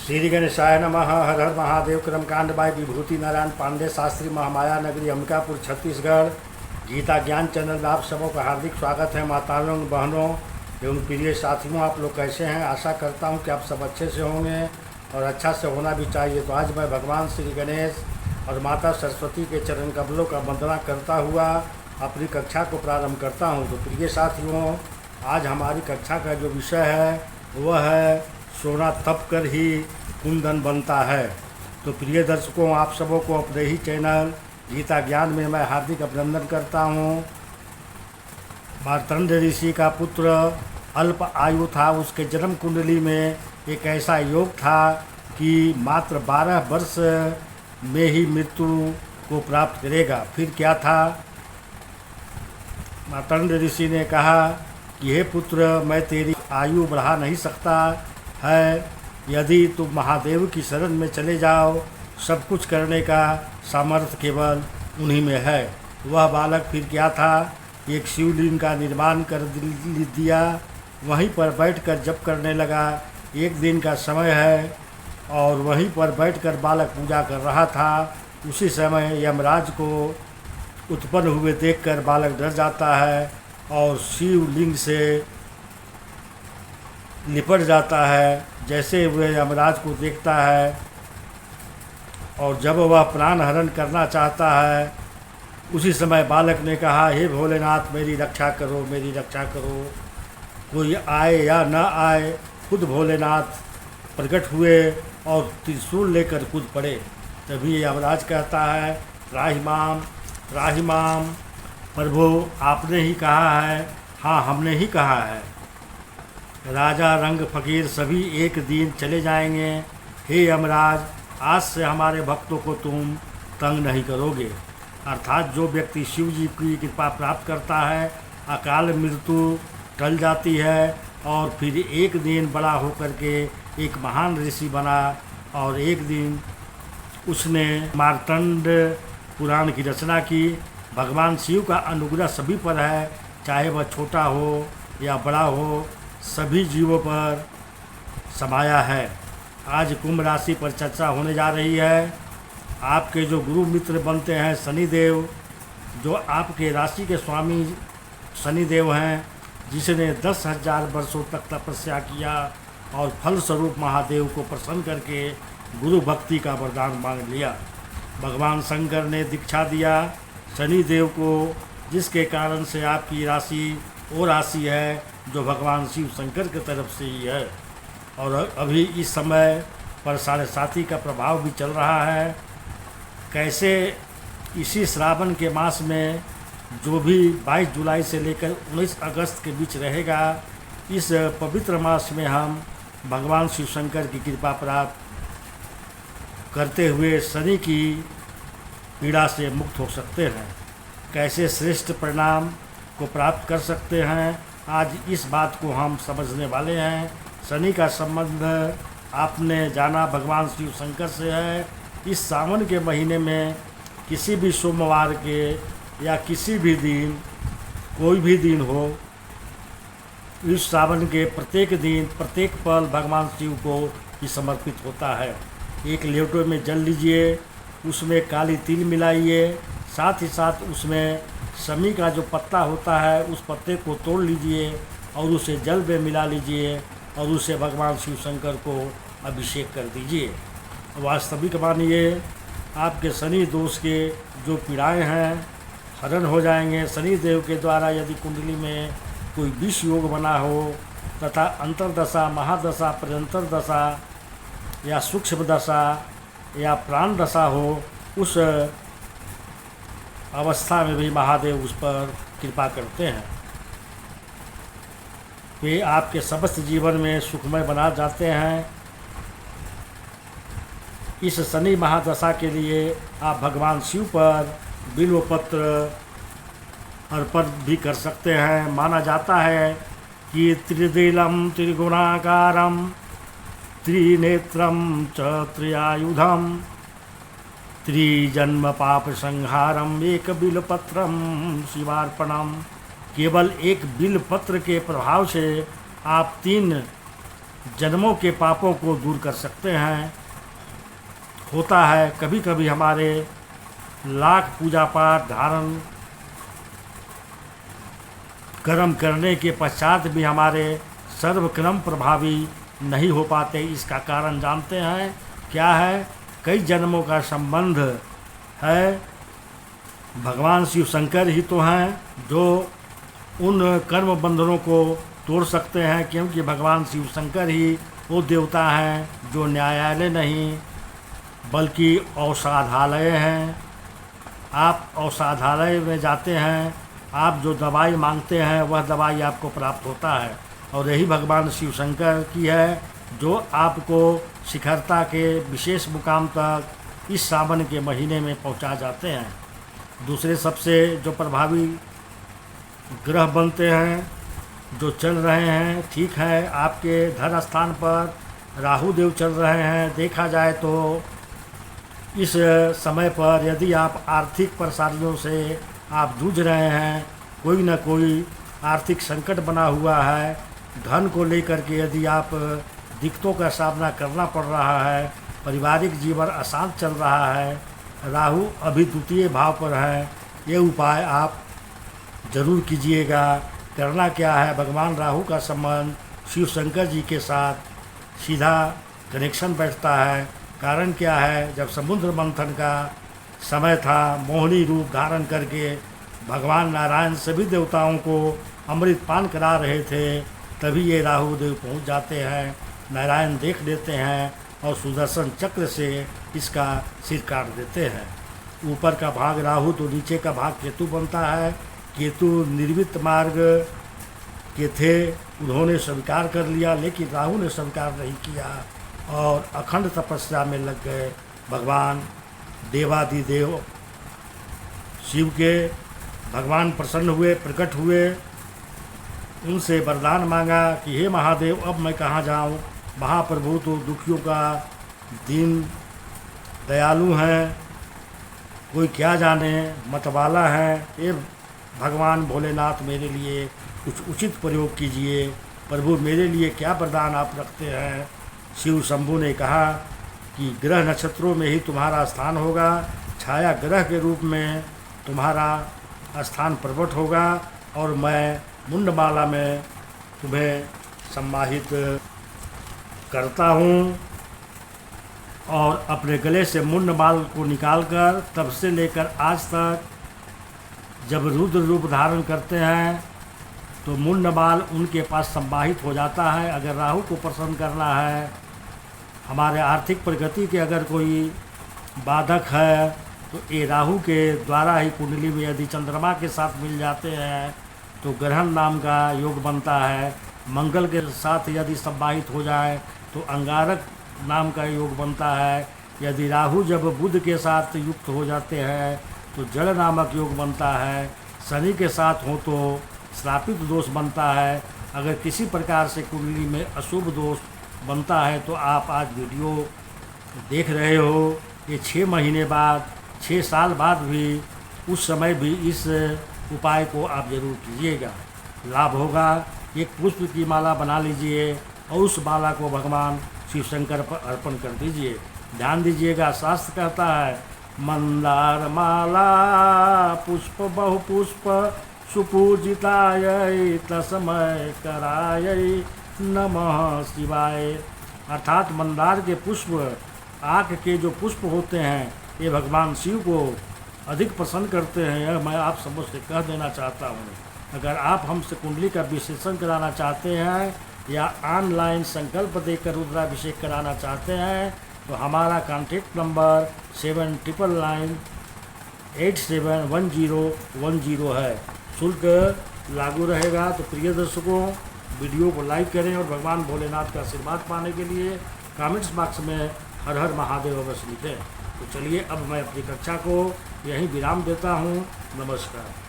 श्री गणेशाय नमः। हर हर महादेव। क्रमकांड बाय विभूति नारायण पांडे, शास्त्री, महामाया नगरी, अंबिकापुर, छत्तीसगढ़। गीता ज्ञान चैनल में आप सबों का हार्दिक स्वागत है। माताओं, बहनों एवं प्रिय साथियों, आप लोग कैसे हैं? आशा करता हूं कि आप सब अच्छे से होंगे और अच्छा से होना भी चाहिए। तो आज मैं भगवान श्री गणेश और माता सरस्वती के चरण कमलों का वंदना करता हुआ अपनी कक्षा को प्रारंभ करता हूं। तो प्रिय साथियों, आज हमारी कक्षा का जो विषय है वह है सोना तप कर ही कुंदन बनता है। तो प्रिय दर्शकों, आप सबों को अपने ही चैनल गीता ज्ञान में मैं हार्दिक अभिनंदन करता हूँ। मार्तंड ऋषि का पुत्र अल्प आयु था। उसके जन्म कुंडली में एक ऐसा योग था कि मात्र 12 वर्ष में ही मृत्यु को प्राप्त करेगा। फिर क्या था? मार्तंड ऋषि ने कहा कि हे पुत्र, मैं तेरी आयु बढ़ा नहीं सकता है। यदि तुम महादेव की शरण में चले जाओ, सब कुछ करने का सामर्थ्य केवल उन्हीं में है। वह बालक फिर क्या था? एक शिवलिंग का निर्माण कर दिया। वहीं पर बैठकर जप करने लगा। एक दिन का समय है और वहीं पर बैठकर बालक पूजा कर रहा था। उसी समय यमराज को उत्पन्न हुए देखकर बालक डर जाता है और शिवलिंग से लिपट जाता है। जैसे वह यमराज को देखता है और जब वह प्राण हरण करना चाहता है, उसी समय बालक ने कहा, हे भोलेनाथ, मेरी रक्षा करो, मेरी रक्षा करो। कोई आए या न आए, खुद भोलेनाथ प्रकट हुए और त्रिशूल लेकर कूद पड़े। तभी यमराज कहता है, त्राहिमाम त्राहिमाम। प्रभु, आपने ही कहा है। हाँ, हमने ही कहा है। राजा, रंग, फकीर सभी एक दिन चले जाएंगे। हे यमराज, आज से हमारे भक्तों को तुम तंग नहीं करोगे। अर्थात जो व्यक्ति शिव जी की कृपा प्राप्त करता है, अकाल मृत्यु टल जाती है और फिर एक दिन बड़ा होकर के एक महान ऋषि बना। और एक दिन उसने मार्तंड पुराण की रचना की। भगवान शिव का अनुग्रह सभी पर है, चाहे वह छोटा हो या बड़ा हो, सभी जीवों पर समाया है। आज कुंभ राशि पर चर्चा होने जा रही है। आपके जो गुरु मित्र बनते हैं शनिदेव, जो आपके राशि के स्वामी शनिदेव हैं, जिसने 10,000 वर्षों तक तपस्या किया और फलस्वरूप महादेव को प्रसन्न करके गुरु भक्ति का वरदान मांग लिया। भगवान शंकर ने दीक्षा दिया शनिदेव को, जिसके कारण से आपकी राशि वो राशि है जो भगवान शिव शंकर की तरफ से ही है। और अभी इस समय पर साढ़े साथी का प्रभाव भी चल रहा है। कैसे इसी श्रावण के मास में, जो भी 22 जुलाई से लेकर 19 अगस्त के बीच रहेगा, इस पवित्र मास में हम भगवान शिव शंकर की कृपा प्राप्त करते हुए शनि की पीड़ा से मुक्त हो सकते हैं। कैसे श्रेष्ठ परिणाम को प्राप्त कर सकते हैं, आज इस बात को हम समझने वाले हैं। शनि का संबंध आपने जाना भगवान शिव शंकर से है। इस सावन के महीने में किसी भी सोमवार के या किसी भी दिन, कोई भी दिन हो, इस सावन के प्रत्येक दिन, प्रत्येक पल भगवान शिव को ही समर्पित होता है। एक लोटे में जल लीजिए, उसमें काली तिल मिलाइए, साथ ही साथ उसमें शमी का जो पत्ता होता है उस पत्ते को तोड़ लीजिए और उसे जल में मिला लीजिए और उसे भगवान शिव शंकर को अभिषेक कर दीजिए। वास्तविक मानिए, आपके शनि दोष के जो पीड़ाएं हैं हरण हो जाएंगे। शनि देव के द्वारा यदि कुंडली में कोई विष योग बना हो तथा अंतर्दशा, महादशा, प्रयंतर दशा या सूक्ष्म दशा या प्राण दशा हो, उस अवस्था में भी महादेव उस पर कृपा करते हैं। वे आपके समस्त जीवन में सुखमय बना जाते हैं। इस शनि महादशा के लिए आप भगवान शिव पर बिल्व पत्र अर्पण भी कर सकते हैं। माना जाता है कि त्रिदिलम त्रिगुणाकारम त्रिनेत्रम च त्रियायुधम त्रिजन्म पाप संहारम एक बिलपत्रम शिवार्पणम। केवल एक बिलपत्र के प्रभाव से आप 3 जन्मों के पापों को दूर कर सकते हैं। होता है कभी कभी हमारे लाख पूजा पाठ धारण कर्म करने के पश्चात भी हमारे सर्वक्रम प्रभावी नहीं हो पाते। इसका कारण जानते हैं क्या है? कई जन्मों का संबंध है। भगवान शिव शंकर ही तो हैं जो उन कर्म बंधनों को तोड़ सकते हैं, क्योंकि भगवान शिव शंकर ही वो देवता हैं जो न्यायालय नहीं बल्कि औषधालय हैं। आप औषधालय में जाते हैं, आप जो दवाई मांगते हैं वह दवाई आपको प्राप्त होता है, और यही भगवान शिव शंकर की है जो आपको शिखरता के विशेष मुकाम तक इस सावन के महीने में पहुंचा जाते हैं। दूसरे सबसे जो प्रभावी ग्रह बनते हैं जो चल रहे हैं, ठीक है, आपके धन स्थान पर राहु देव चल रहे हैं। देखा जाए तो इस समय पर यदि आप आर्थिक परेशानियों से आप जूझ रहे हैं, कोई ना कोई आर्थिक संकट बना हुआ है, धन को लेकर के यदि आप दिक्कतों का सामना करना पड़ रहा है, पारिवारिक जीवन अशांत चल रहा है, राहु अभी द्वितीय भाव पर है, ये उपाय आप जरूर कीजिएगा। करना क्या है? भगवान राहु का संबंध शिव शंकर जी के साथ सीधा कनेक्शन बैठता है। कारण क्या है? जब समुद्र मंथन का समय था, मोहिनी रूप धारण करके भगवान नारायण सभी देवताओं को अमृत पान करा रहे थे, तभी ये राहु देव पहुँच जाते हैं। नारायण देख लेते हैं और सुदर्शन चक्र से इसका सिर काट देते हैं। ऊपर का भाग राहु तो नीचे का भाग केतु बनता है। केतु निर्वित मार्ग के थे, उन्होंने स्वीकार कर लिया, लेकिन राहु ने स्वीकार नहीं किया और अखंड तपस्या में लग गए। भगवान देवादिदेव शिव के भगवान प्रसन्न हुए, प्रकट हुए, उनसे वरदान मांगा कि हे महादेव, अब मैं कहाँ जाऊँ? महाप्रभु तो दुखियों का दीन दयालु हैं, कोई क्या जाने मतवाला है। ये भगवान भोलेनाथ मेरे लिए कुछ उचित प्रयोग कीजिए। प्रभु मेरे लिए क्या वरदान आप रखते हैं? शिव शंभु ने कहा कि ग्रह नक्षत्रों में ही तुम्हारा स्थान होगा, छाया ग्रह के रूप में तुम्हारा स्थान प्रकट होगा, और मैं मुंडमाला में तुम्हें सम्मानित करता हूँ। और अपने गले से मुंडमाल को निकालकर तब से लेकर आज तक जब रुद्र रूप धारण करते हैं तो मुंडमाल उनके पास सम्मानित हो जाता है। अगर राहु को प्रसन्न करना है, हमारे आर्थिक प्रगति के अगर कोई बाधक है, तो ये राहु के द्वारा ही कुंडली में यदि चंद्रमा के साथ मिल जाते हैं तो ग्रहण नाम का योग बनता है। मंगल के साथ यदि सम्मानित हो जाए तो अंगारक नाम का योग बनता है। यदि राहु जब बुध के साथ युक्त हो जाते हैं तो जल नामक योग बनता है। शनि के साथ हो तो श्रापित दोष बनता है। अगर किसी प्रकार से कुंडली में अशुभ दोष बनता है तो आप आज वीडियो देख रहे हो, ये 6 महीने बाद, 6 साल बाद भी, उस समय भी इस उपाय को आप जरूर कीजिएगा, लाभ होगा। एक पुष्प की माला बना लीजिए और उस माला को भगवान शिव शंकर पर अर्पण कर दीजिए। ध्यान दीजिएगा, शास्त्र कहता है मंदार माला पुष्प बहुपुष्प सुपूजिताय तस्मै कराय नमः शिवाय। अर्थात मंदार के पुष्प, आँख के जो पुष्प होते हैं, ये भगवान शिव को अधिक पसंद करते हैं। यह मैं आप सबसे कह देना चाहता हूँ। अगर आप हमसे कुंडली का विश्लेषण कराना चाहते हैं या ऑनलाइन संकल्प देकर रुद्राभिषेक कराना चाहते हैं तो हमारा कॉन्टैक्ट नंबर 7999871010 है। शुल्क लागू रहेगा। तो प्रिय दर्शकों, वीडियो को लाइक करें और भगवान भोलेनाथ का आशीर्वाद पाने के लिए कमेंट्स बॉक्स में हर हर महादेव अवश्य लिखें। तो चलिए अब मैं अपनी कक्षा को यहीं विराम देता हूँ। नमस्कार।